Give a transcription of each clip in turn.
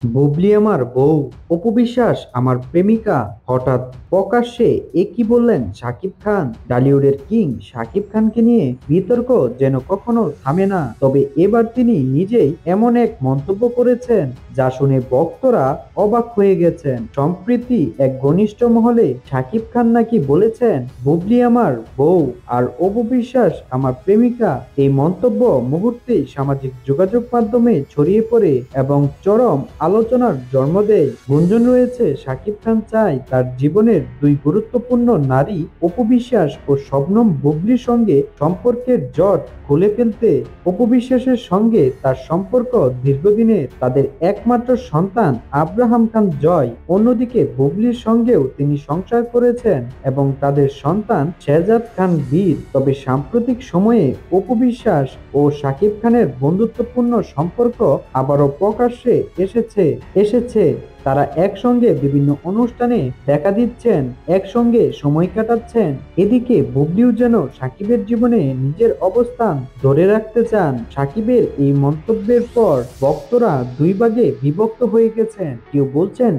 বুবলি আমার বউ, অপু বিশ্বাস আমার প্রেমিকা। হঠাৎ প্রকাশ্যে কি বললেন শাকিব খান। টলিউডের কিং শাকিব খানকে নিয়ে বিতর্ক যেন কখনো থামে না। তবে এবার তিনি নিজেই এমন এক মন্তব্য করেছেন যা শুনে ভক্তরা অবাক হয়ে গেছেন। সম্প্রতি এক ঘনিষ্ঠ মহলে শাকিব খান নাকি বলেছেন বুবলি আমার বউ আর অপু বিশ্বাস আমার প্রেমিকা। এই মন্তব্য মুহূর্তেই সামাজিক যোগাযোগ মাধ্যমে ছড়িয়ে পড়ে এবং চরম আলোচনার জন্ম দেয়। গুঞ্জন রয়েছে শাকিব খান চায় তার জীবনের দুই গুরুত্বপূর্ণ নারী অপু বিশ্বাস ও শবনম বুবলির সঙ্গে সম্পর্কের জট খুলে ফেলতে। অপু বিশ্বাসের সঙ্গে তার সম্পর্ক দীর্ঘদিনের, তাদের একমাত্র সন্তান আব্রাহাম খান জয়। অন্যদিকে বুবলির সঙ্গেও তিনি সংসার করেছেন এবং তাদের সন্তান শেহজাদ খান বীর। তবে সাম্প্রতিক সময়ে অপু বিশ্বাস ও শাকিব খানের বন্ধুত্বপূর্ণ সম্পর্ক আবারও প্রকাশ্যে এসেছে। তারা একসঙ্গে বিভিন্ন অনুষ্ঠানে দেখা দিচ্ছেন, একসঙ্গে সময় কাটাচ্ছেন। এদিকে বুবলিও যেন সাকিবের জীবনে নিজের অবস্থান ধরে রাখতে চান। সাকিবের এই মন্তব্যের পর ভক্তরা দুই ভাগে বিভক্ত হয়ে গেছেন। কেউ বলছেন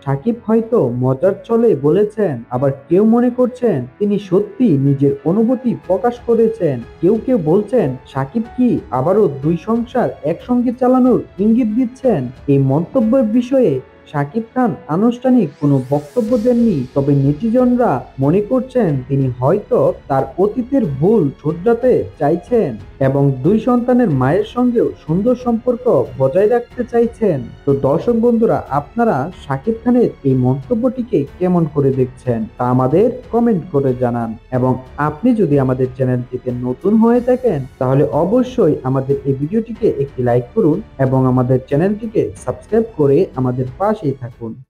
সাকিব হয়তো মজার ছলে বলেছেন, আবার কেউ মনে করছেন তিনি সত্যি নিজের অনুভূতি প্রকাশ করেছেন। কেউ কেউ বলছেন সাকিব কি আবারও দুই সংসার একসঙ্গে চালানোর ইঙ্গিত দিচ্ছেন। এই মন্তব্যের বিষয়ে শাকিব খান আনুষ্ঠানিক কোনো বক্তব্য দেননি, তবে নেটিজনরা মনে করছেন তিনি হয়তো তার অতীতের ভুল শুধরাতে চাইছেন এবং দুই সন্তানের মায়ের সঙ্গেও সুন্দর সম্পর্ক বজায় রাখতে চাইছেন। তো দর্শক বন্ধুরা, আপনারা শাকিব খানের এই মন্তব্যটিকে কেমন করে দেখছেন তা আমাদের কমেন্ট করে জানান। এবং আপনি যদি আমাদের চ্যানেলটিতে নতুন হয়ে থাকেন তাহলে অবশ্যই আমাদের এই ভিডিওটিকে একটি লাইক করুন এবং আমাদের চ্যানেলটিকে সাবস্ক্রাইব করে আমাদের পাশেই থাকুন।